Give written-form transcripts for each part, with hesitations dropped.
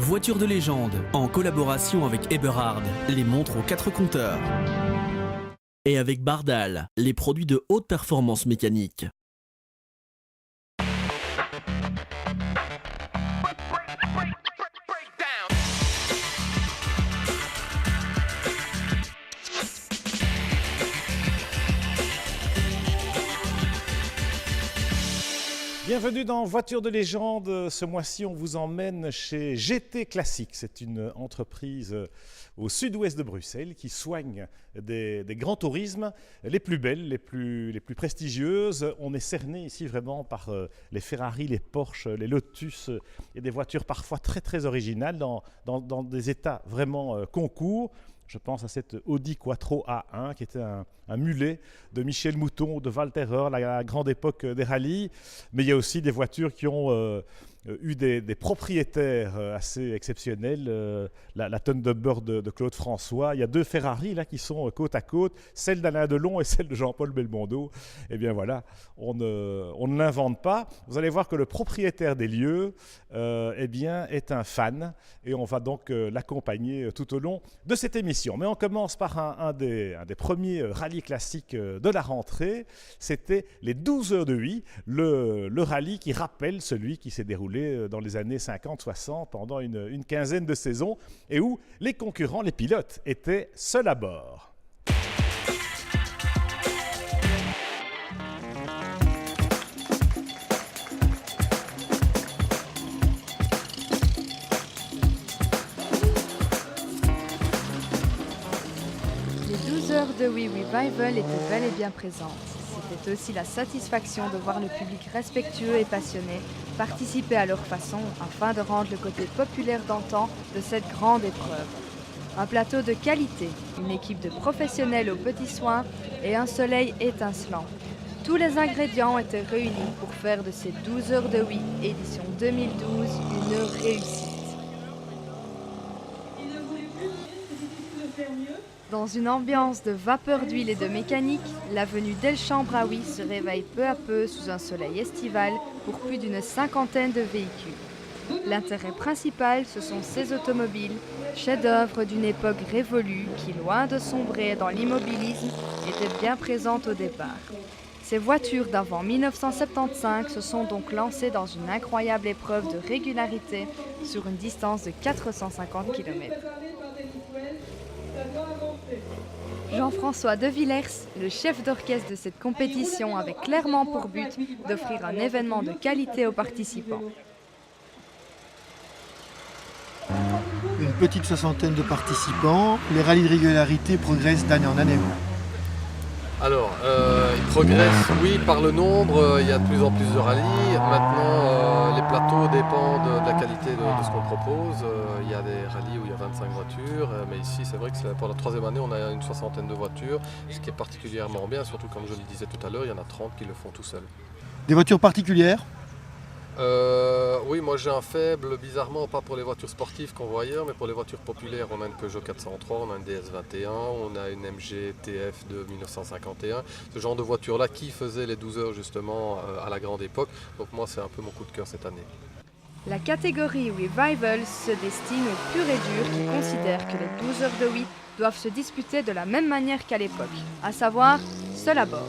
Voiture de légende, en collaboration avec Eberhard, les montres aux 4 compteurs. Et avec Bardal, les produits de haute performance mécanique. Bienvenue dans Voiture de légende. Ce mois-ci, on vous emmène chez GT Classique. C'est une entreprise au sud-ouest de Bruxelles qui soigne des grands tourismes, les plus belles, les plus prestigieuses. On est cerné ici vraiment par les Ferrari, les Porsche, les Lotus et des voitures parfois très très originales dans des états vraiment concours. Je pense à cette Audi Quattro A1 qui était un mulet de Michel Mouton, de Valterrer, la grande époque des rallyes. Mais il y a aussi des voitures qui ont eu des propriétaires assez exceptionnels. La Thunderbird de Claude François. Il y a 2 Ferrari là, qui sont côte à côte, celle d'Alain Delon et celle de Jean-Paul Belmondo. Eh bien voilà, on ne l'invente pas. Vous allez voir que le propriétaire des lieux eh bien, est un fan et on va donc l'accompagner tout au long de cette émission. Mais on commence par un des premiers rallyes classiques de la rentrée. C'était les 12 heures de Huy, le rallye qui rappelle celui qui s'est déroulé dans les années 50-60 pendant une quinzaine de saisons et où les concurrents, les pilotes, étaient seuls à bord. Les 12 heures de Huy Revival étaient bel et bien présentes. C'était aussi la satisfaction de voir le public respectueux et passionné participer à leur façon afin de rendre le côté populaire d'antan de cette grande épreuve. Un plateau de qualité, une équipe de professionnels aux petits soins et un soleil étincelant. Tous les ingrédients étaient réunis pour faire de ces 12 heures de Huy, édition 2012, une réussite. Dans une ambiance de vapeur d'huile et de mécanique, l'avenue Delchambre à Huy se réveille peu à peu sous un soleil estival pour plus d'une cinquantaine de véhicules. L'intérêt principal, ce sont ces automobiles, chefs-d'œuvre d'une époque révolue qui, loin de sombrer dans l'immobilisme, étaient bien présentes au départ. Ces voitures d'avant 1975 se sont donc lancées dans une incroyable épreuve de régularité sur une distance de 450 km. Jean-François De Villers, le chef d'orchestre de cette compétition, avait clairement pour but d'offrir un événement de qualité aux participants. Une petite soixantaine de participants, les rallyes de régularité progressent d'année en année. Alors, ils progressent, oui, par le nombre, il y a de plus en plus de rallyes. Maintenant, les plateaux dépendent de la qualité de ce qu'on propose. Il y a des rallyes où il y a 25 voitures, mais ici, c'est vrai que pour la 3e année, on a une soixantaine de voitures, ce qui est particulièrement bien, surtout comme je le disais tout à l'heure, il y en a 30 qui le font tout seuls. Des voitures particulières ? Oui, moi j'ai un faible, bizarrement, pas pour les voitures sportives qu'on voit ailleurs, mais pour les voitures populaires. On a une Peugeot 403, on a une DS21, on a une MG TF de 1951. Ce genre de voiture-là qui faisait les 12 heures justement à la grande époque. Donc moi c'est un peu mon coup de cœur cette année. La catégorie Revival se destine aux purs et durs qui considèrent que les 12 heures de Huy doivent se disputer de la même manière qu'à l'époque, à savoir seul à bord.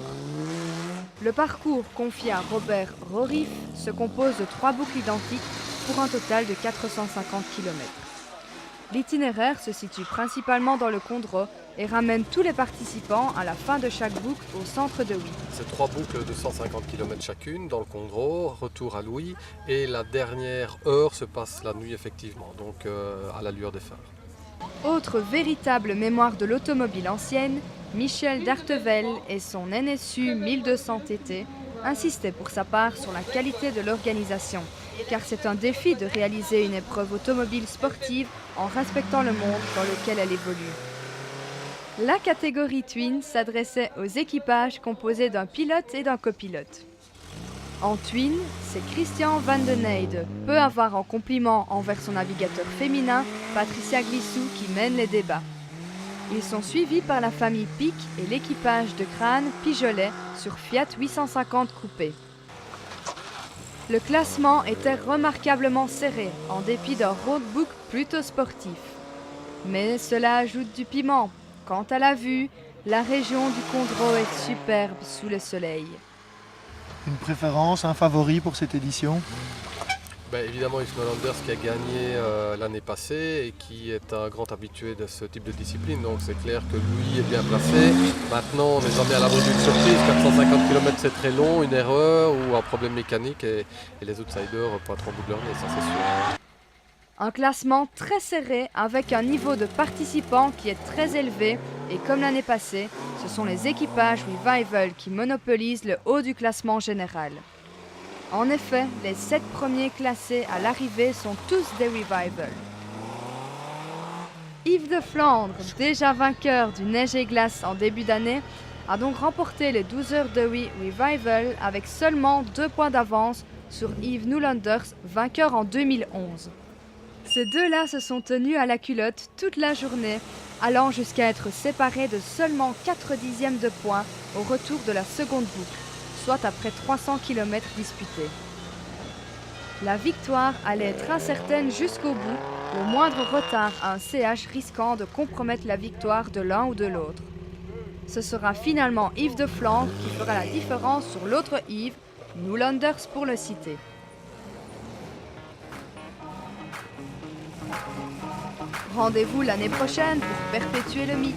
Le parcours confié à Robert Rorif se compose de 3 boucles identiques pour un total de 450 km. L'itinéraire se situe principalement dans le Condro et ramène tous les participants à la fin de chaque boucle au centre de Huy. C'est 3 boucles de 150 km chacune dans le Condro, retour à Louis, et la dernière heure se passe la nuit effectivement, donc à la lueur des phares. Autre véritable mémoire de l'automobile ancienne, Michel Dartevel et son NSU 1200 TT insistaient pour sa part sur la qualité de l'organisation, car c'est un défi de réaliser une épreuve automobile sportive en respectant le monde dans lequel elle évolue. La catégorie Twin s'adressait aux équipages composés d'un pilote et d'un copilote. En Twin, c'est Christian Van den Eyde, peu avare en compliment envers son navigateur féminin, Patricia Glissou, qui mène les débats. Ils sont suivis par la famille Pic et l'équipage de crâne Pigeolet sur Fiat 850 Coupé. Le classement était remarquablement serré, en dépit d'un roadbook plutôt sportif. Mais cela ajoute du piment. Quant à la vue, la région du Condro est superbe sous le soleil. Une préférence, un favori pour cette édition? Évidemment, Yves Nolanders qui a gagné l'année passée et qui est un grand habitué de ce type de discipline. Donc c'est clair que lui est bien placé. Maintenant, on n'est jamais à l'abri d'une surprise. 450 km c'est très long, une erreur ou un problème mécanique et les outsiders pointeront au bout de leur nez, ça c'est sûr. Un classement très serré avec un niveau de participants qui est très élevé et comme l'année passée, ce sont les équipages Revival qui monopolisent le haut du classement général. En effet, les 7 premiers classés à l'arrivée sont tous des Revival. Yves de Flandre, déjà vainqueur du Neige et Glace en début d'année, a donc remporté les 12 heures de Revival avec seulement 2 points d'avance sur Yves Noulanders, vainqueur en 2011. Ces deux-là se sont tenus à la culotte toute la journée, allant jusqu'à être séparés de seulement 4 dixièmes de points au retour de la seconde boucle, soit après 300 km disputés. La victoire allait être incertaine jusqu'au bout, le moindre retard à un CH risquant de compromettre la victoire de l'un ou de l'autre. Ce sera finalement Yves de Flandre qui fera la différence sur l'autre Yves, Noulanders pour le citer. Rendez-vous l'année prochaine pour perpétuer le mythe.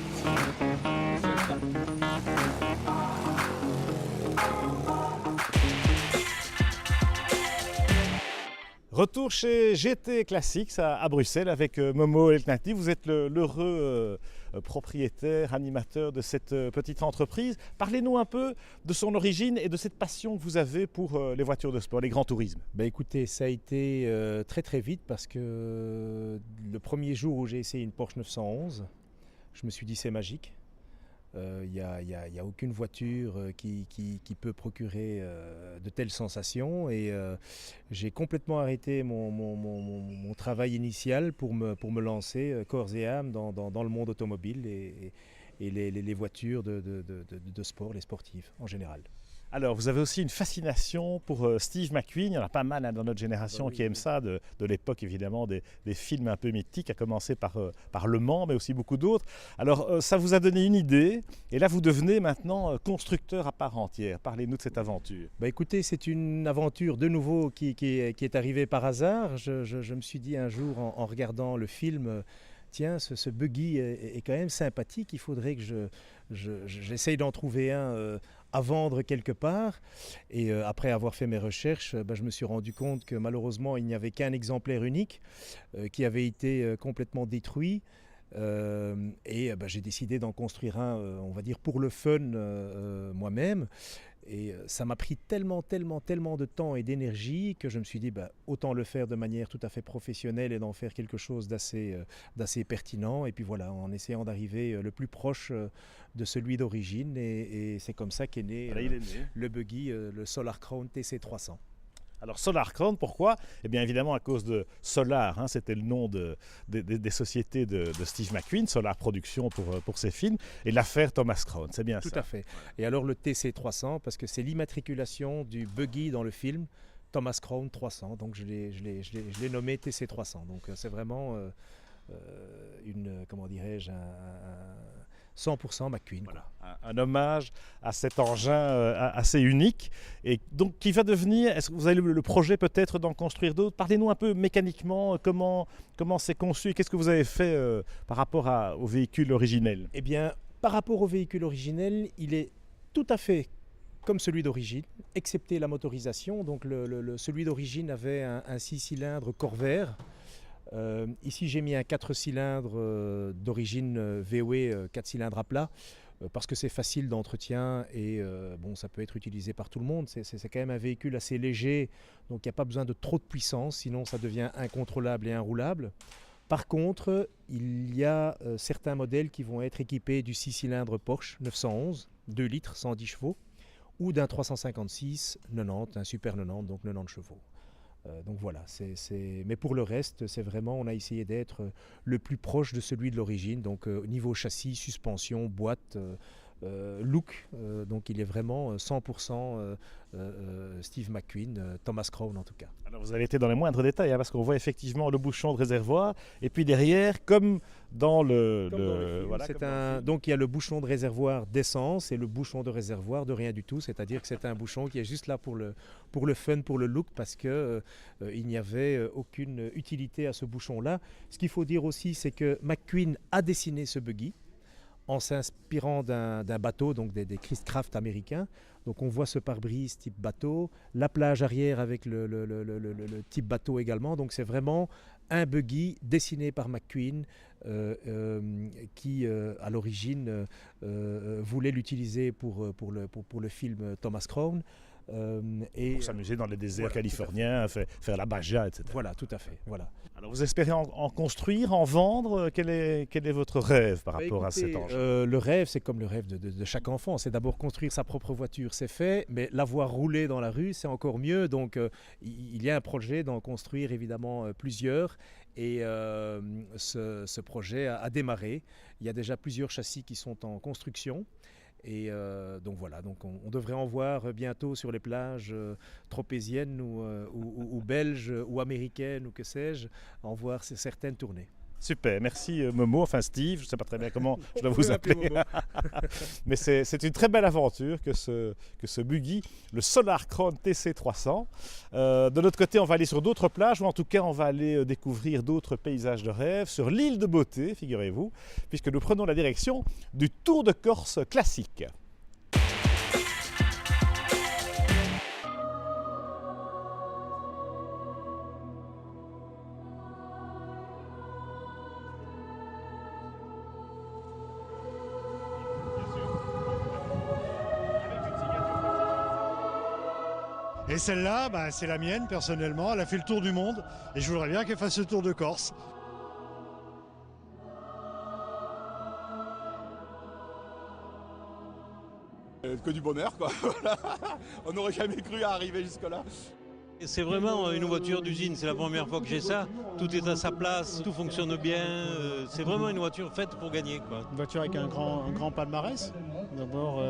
Retour chez GT Classics à Bruxelles avec Momo Elknati. Vous êtes l'heureux propriétaire, animateur de cette petite entreprise. Parlez-nous un peu de son origine et de cette passion que vous avez pour les voitures de sport, les grands tourismes. Écoutez, ça a été très très vite parce que le premier jour où j'ai essayé une Porsche 911, je me suis dit c'est magique. Il n'y a aucune voiture qui peut procurer de telles sensations et j'ai complètement arrêté mon travail initial pour me lancer corps et âme dans le monde automobile et les voitures de sport, les sportives en général. Alors, vous avez aussi une fascination pour Steve McQueen. Il y en a pas mal dans notre génération qui aiment ça, de l'époque évidemment des films un peu mythiques, à commencer par Le Mans, mais aussi beaucoup d'autres. Alors, ça vous a donné une idée, et là vous devenez maintenant constructeur à part entière. Parlez-nous de cette aventure. Écoutez, c'est une aventure de nouveau qui est arrivée par hasard. Je me suis dit un jour en regardant le film, tiens, ce buggy est quand même sympathique, il faudrait que j'essaye d'en trouver un à vendre quelque part. Et après avoir fait mes recherches, je me suis rendu compte que malheureusement, il n'y avait qu'un exemplaire unique qui avait été complètement détruit. J'ai décidé d'en construire un, on va dire, pour le fun moi-même. Et ça m'a pris tellement de temps et d'énergie que je me suis dit autant le faire de manière tout à fait professionnelle et d'en faire quelque chose d'assez pertinent. Et puis voilà, en essayant d'arriver le plus proche de celui d'origine. Et c'est comme ça qu'est né, le buggy, le Solar Crown TC300. Alors Solar Crown, pourquoi ? Eh bien évidemment à cause de Solar, c'était le nom des sociétés de Steve McQueen, Solar Production pour ses films, et l'affaire Thomas Crown, c'est bien ça. Tout à fait. Et alors le TC300, parce que c'est l'immatriculation du buggy dans le film, Thomas Crown 300, donc je l'ai nommé TC300. Donc c'est vraiment comment dirais-je, 100% McQueen. Voilà, un hommage à cet engin assez unique et donc qui va devenir, est-ce que vous avez le projet peut-être d'en construire d'autres? Parlez-nous un peu mécaniquement, comment c'est conçu et qu'est-ce que vous avez fait par rapport au véhicule originel? Eh bien, par rapport au véhicule originel, il est tout à fait comme celui d'origine, excepté la motorisation. Donc celui d'origine avait un 6 cylindres Corvair. Ici j'ai mis un 4 cylindres d'origine VW 4 cylindres à plat parce que c'est facile d'entretien et ça peut être utilisé par tout le monde. C'est quand même un véhicule assez léger, donc il n'y a pas besoin de trop de puissance, sinon ça devient incontrôlable et inroulable. Par contre, il y a certains modèles qui vont être équipés du 6 cylindres Porsche 911, 2 litres, 110 chevaux, ou d'un 356 90, un Super 90, donc 90 chevaux. Donc voilà, mais pour le reste, c'est vraiment, on a essayé d'être le plus proche de celui de l'origine. Donc niveau châssis, suspension, boîte, look. Donc il est vraiment 100% Steve McQueen, Thomas Crown en tout cas. Alors vous avez été dans les moindres détails, hein, parce qu'on voit effectivement le bouchon de réservoir, et puis derrière, comme dans le... voilà, comme dans le film. Donc il y a le bouchon de réservoir d'essence et le bouchon de réservoir de rien du tout, c'est-à-dire que c'est un bouchon qui est juste là pour le fun, pour le look, parce que il n'y avait aucune utilité à ce bouchon-là. Ce qu'il faut dire aussi, c'est que McQueen a dessiné ce buggy en s'inspirant d'un bateau, donc des Chris Craft américains. Donc on voit ce pare-brise type bateau, la plage arrière avec le type bateau également. Donc c'est vraiment un buggy dessiné par McQueen qui à l'origine voulait l'utiliser pour le film Thomas Crown. Pour s'amuser dans les déserts californiens, faire la baja, etc. Voilà, tout à fait. Voilà. Alors vous espérez en construire, en vendre? Quel est votre rêve par rapport à cet engin? Le rêve, c'est comme le rêve de chaque enfant. C'est d'abord construire sa propre voiture, c'est fait, mais l'avoir roulé dans la rue, c'est encore mieux. Donc il y a un projet d'en construire évidemment plusieurs. Et ce projet a démarré. Il y a déjà plusieurs châssis qui sont en construction. Et donc voilà, donc on devrait en voir bientôt sur les plages tropéziennes ou belges ou américaines ou que sais-je, en voir certaines tournées. Super, merci Momo, enfin Steve, je ne sais pas très bien comment je dois vous appeler. Mais c'est une très belle aventure que ce buggy, le Solar Crown TC300. De notre côté, on va aller sur d'autres plages, ou en tout cas on va aller découvrir d'autres paysages de rêve sur l'île de Beauté, figurez-vous, puisque nous prenons la direction du Tour de Corse classique. Et celle-là, c'est la mienne personnellement, elle a fait le tour du monde et je voudrais bien qu'elle fasse le tour de Corse. Que du bonheur quoi, voilà. On n'aurait jamais cru à arriver jusque-là. C'est vraiment une voiture d'usine, c'est la première fois que j'ai ça, tout est à sa place, tout fonctionne bien, c'est vraiment une voiture faite pour gagner, quoi. Une voiture avec un grand palmarès, d'abord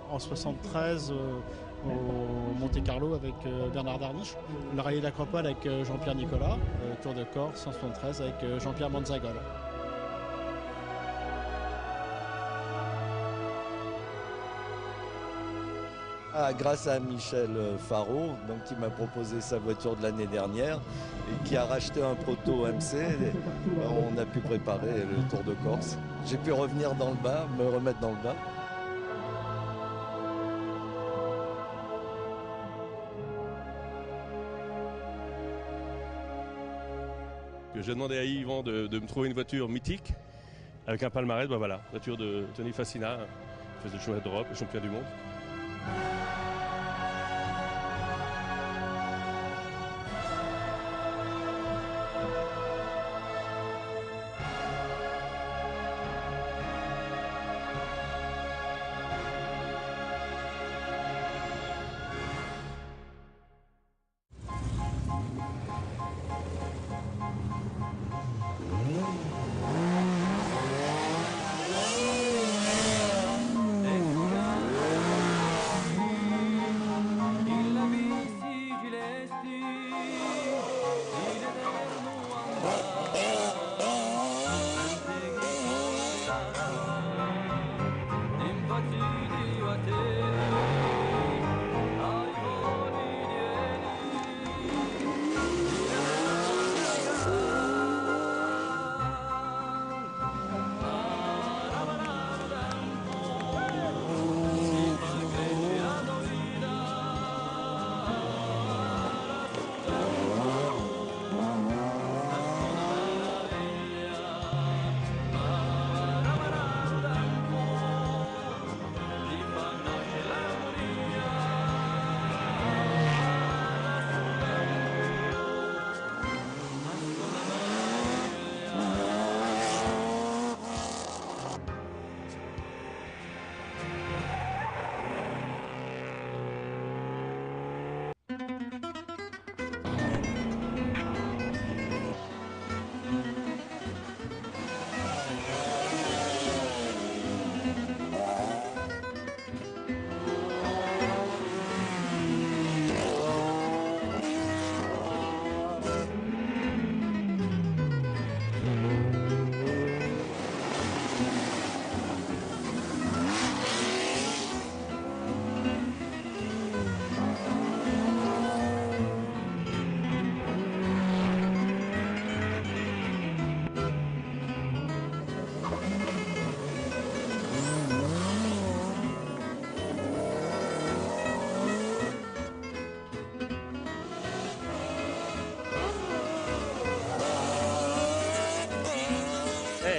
en 73 au Monte Carlo avec Bernard Darniche, le rallye d'Acropole avec Jean-Pierre Nicolas, Tour de Corse en 73 avec Jean-Pierre Manzagol. Grâce à Michel Faro, donc, qui m'a proposé sa voiture de l'année dernière et qui a racheté un proto MC, on a pu préparer le Tour de Corse. J'ai pu revenir dans le bas, me remettre dans le bas. J'ai demandé à Yvan de me trouver une voiture mythique avec un palmarès, voilà, voiture de Tony Fassina, qui faisait le championnat d'Europe et champion du monde.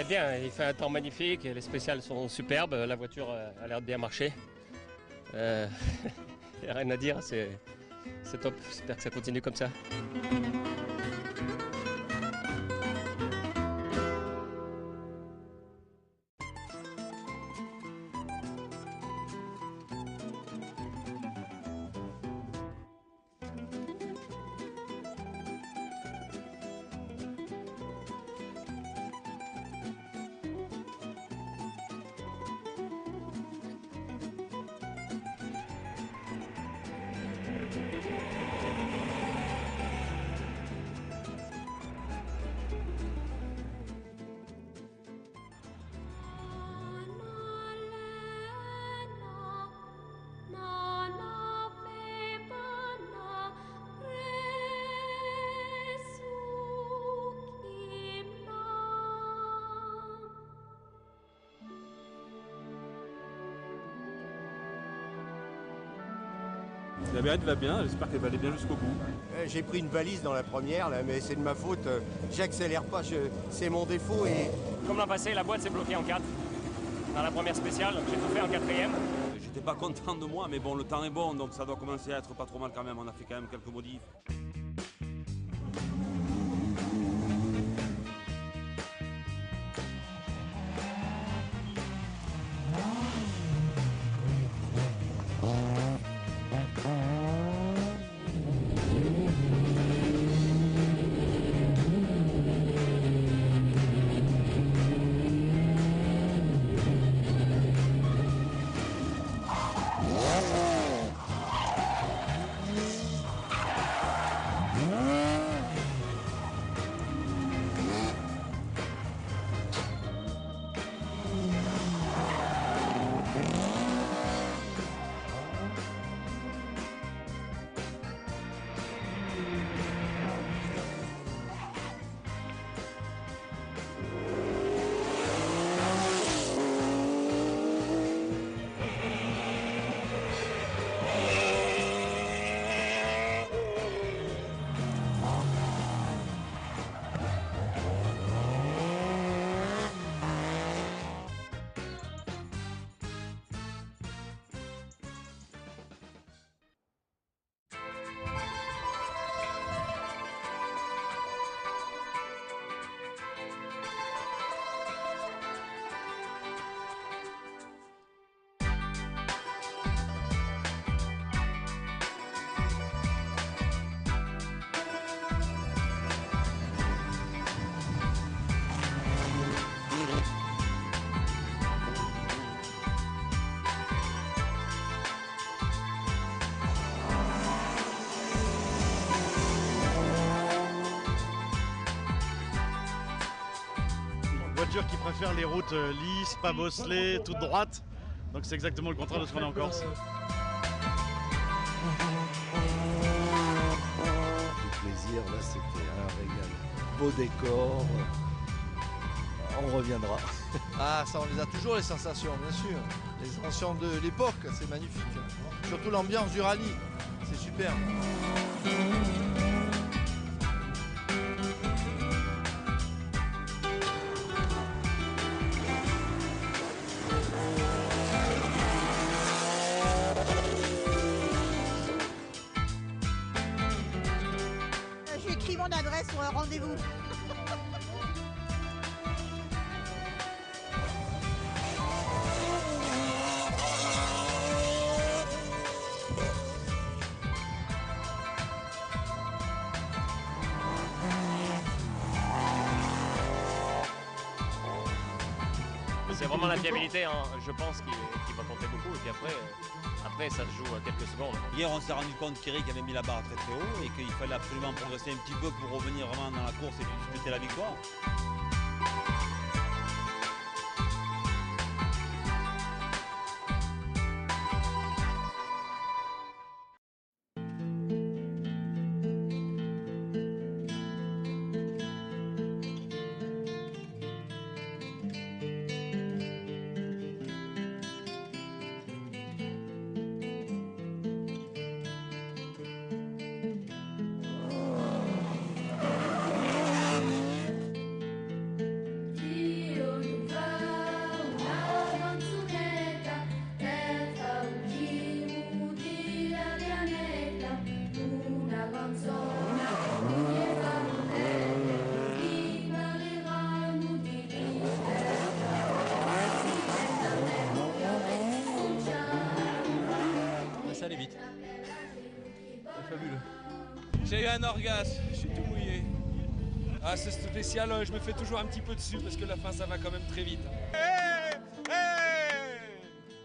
bien, il fait un temps magnifique, les spéciales sont superbes, la voiture a l'air de bien marcher. Il n'y a rien à dire, c'est top, j'espère que ça continue comme ça. La Bérette va bien, j'espère qu'elle va aller bien jusqu'au bout. J'ai pris une valise dans la première, là, mais c'est de ma faute. J'accélère pas, c'est mon défaut. Et Comme l'an passé, la boîte s'est bloquée en 4 dans la première spéciale, donc j'ai tout fait en 4e. J'étais pas content de moi, mais bon, le temps est bon, donc ça doit commencer à être pas trop mal quand même. On a fait quand même quelques modifs. Voiture qui préfère les routes lisses, pas bosselées, toutes droites. Donc c'est exactement le contraire de ce qu'on a en Corse. Du plaisir, là c'était un régal. Beau décor, on reviendra. Ah, ça, on les a toujours les sensations, bien sûr. Les sensations de l'époque, c'est magnifique. Surtout l'ambiance du rallye, c'est super. J'ai écrit mon adresse pour un rendez-vous. C'est vraiment la fiabilité, hein, je pense, qui va compter beaucoup. Et puis après, ça se joue à quelques secondes. Hier, on s'est rendu compte qu'Eric avait mis la barre très très haut et qu'il fallait absolument progresser un petit peu pour revenir vraiment dans la course et puis disputer la victoire. fabuleux. J'ai eu un orgasme, je suis tout mouillé. Ah, c'est spécial, je me fais toujours un petit peu dessus parce que la fin ça va quand même très vite.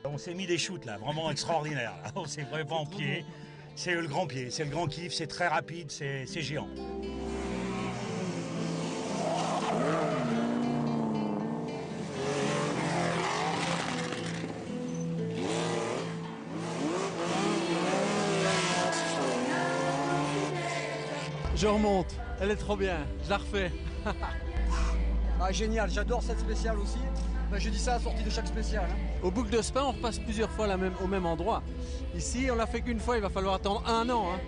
On s'est mis des shoots là, vraiment extraordinaires. Là. On s'est vraiment en pied. C'est le grand pied, c'est le grand kiff, c'est très rapide, c'est géant. Je remonte, elle est trop bien, je la refais. Ah, génial, j'adore cette spéciale aussi. Je dis ça à la sortie de chaque spéciale. Au boucle de Spa, on repasse plusieurs fois au même endroit. Ici, on l'a fait qu'une fois, il va falloir attendre 1 an.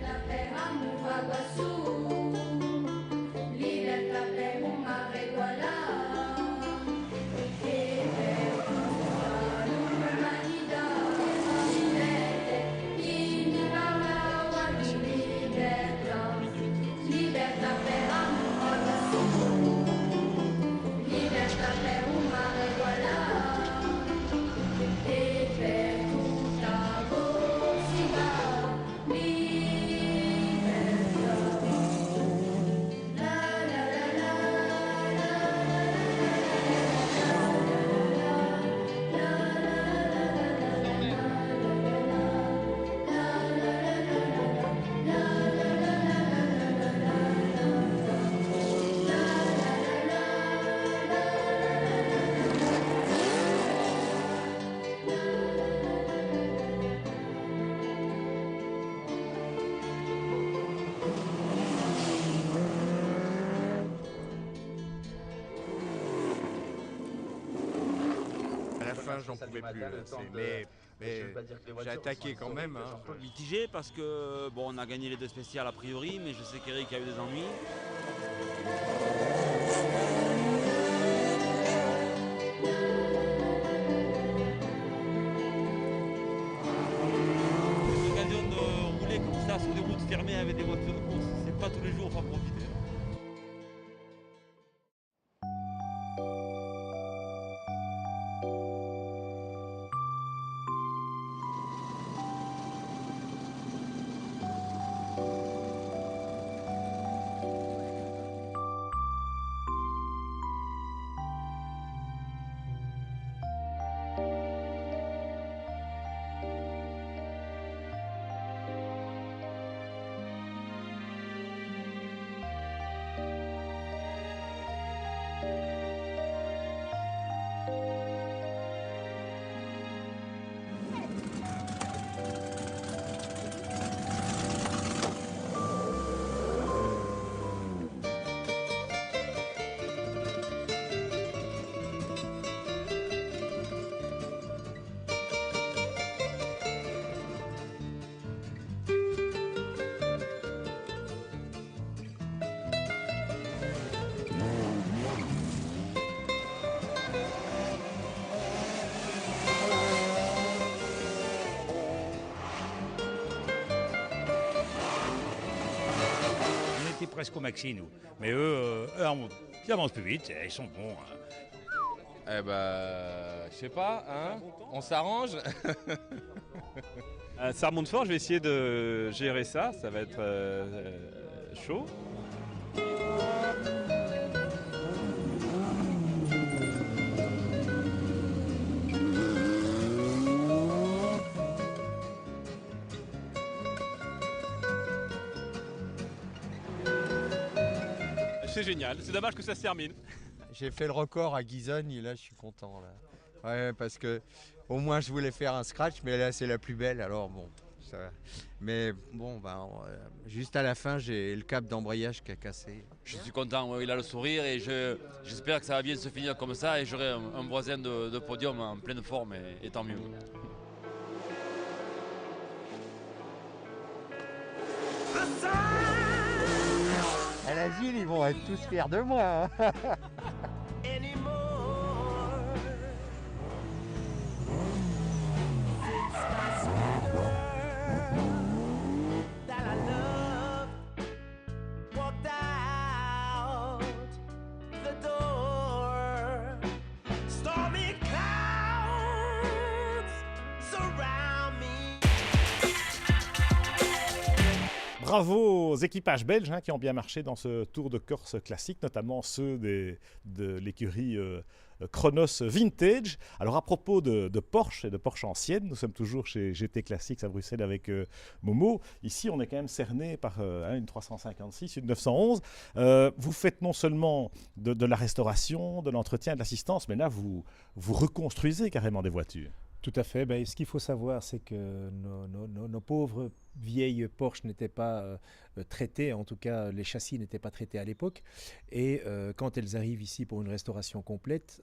J'en pouvais plus, mais j'ai attaqué quand même. Hein. Mitigé parce que bon, on a gagné les 2 spéciales a priori, mais je sais qu'Eric a eu des ennuis. L'occasion de rouler comme ça sur des routes fermées avec des voitures de course, c'est pas tous les jours, faut en profiter. Presque au maxi, nous. Mais eux ils avancent plus vite, ils sont bons. Hein. Eh ben, je sais pas, hein, on s'arrange. Ça remonte fort, je vais essayer de gérer ça, ça va être chaud. C'est génial, c'est dommage que ça se termine. J'ai fait le record à Ghisonne et là je suis content. Là. Ouais, parce que au moins je voulais faire un scratch, mais là c'est la plus belle, alors bon. Ça... Mais bon, juste à la fin, j'ai le câble d'embrayage qui a cassé. Je suis content, il a le sourire et j'espère que ça va bien se finir comme ça et j'aurai un voisin de podium en pleine forme et tant mieux. À la ville, ils vont être tous fiers de moi. Hein. Bravo aux équipages belges qui ont bien marché dans ce Tour de Corse classique, notamment ceux de l'écurie Chronos Vintage. Alors à propos de Porsche et de Porsche ancienne, nous sommes toujours chez GT Classics à Bruxelles avec Momo. Ici, on est quand même cerné par une 356, une 911. Vous faites non seulement de la restauration, de l'entretien, de l'assistance, mais là, vous reconstruisez carrément des voitures. Tout à fait. Ce qu'il faut savoir, c'est que nos pauvres vieilles Porsche n'étaient pas traitées, en tout cas les châssis n'étaient pas traités à l'époque. Et quand elles arrivent ici pour une restauration complète,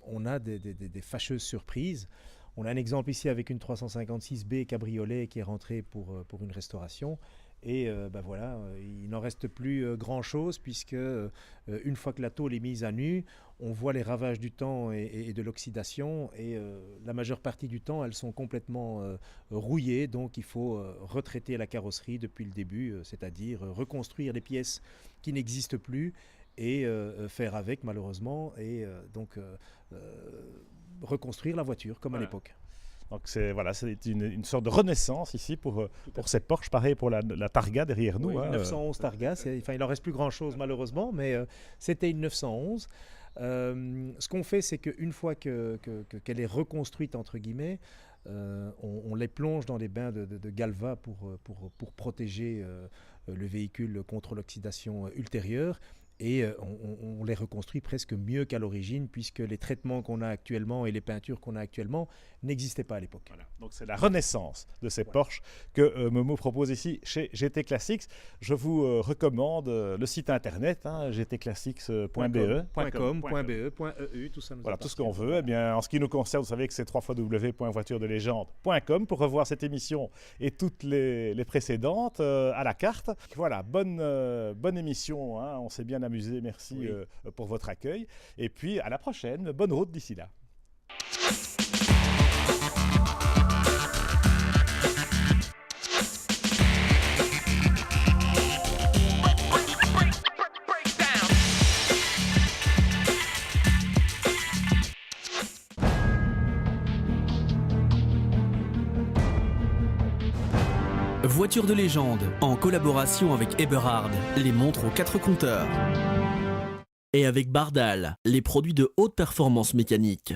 on a des fâcheuses surprises. On a un exemple ici avec une 356B cabriolet qui est rentrée pour une restauration. Et voilà, il n'en reste plus grand-chose puisque une fois que la tôle est mise à nu, on voit les ravages du temps et de l'oxydation et la majeure partie du temps, elles sont complètement rouillées. Donc il faut retraiter la carrosserie depuis le début, c'est-à-dire reconstruire les pièces qui n'existent plus et faire avec malheureusement et donc reconstruire la voiture comme à l'époque. Donc c'est une sorte de renaissance ici pour cette Porsche, pareil pour la Targa derrière nous. Oui, 911 Targa, il n'en reste plus grand-chose malheureusement, mais c'était une 911. Ce qu'on fait, c'est qu'une fois qu'elle est reconstruite, entre guillemets, on les plonge dans les bains de Galva pour protéger le véhicule contre l'oxydation ultérieure. Et on les reconstruit presque mieux qu'à l'origine puisque les traitements qu'on a actuellement et les peintures qu'on a actuellement n'existaient pas à l'époque. Voilà. Donc c'est la renaissance de ces Porsche que Momo propose ici chez GT Classics. Je vous recommande le site internet gtclassics.be, .com.be.eu, tout ça nous voilà, tout ce qu'on veut. Eh bien, en ce qui nous concerne, vous savez que c'est www.voituresdelegende.com pour revoir cette émission et toutes les précédentes à la carte. Voilà, bonne émission, on s'est bien amusé, merci pour votre accueil. Et puis à la prochaine, bonne route d'ici là. Voiture de légende, en collaboration avec Eberhard, les montres aux 4 compteurs. Et avec Bardal, les produits de haute performance mécanique.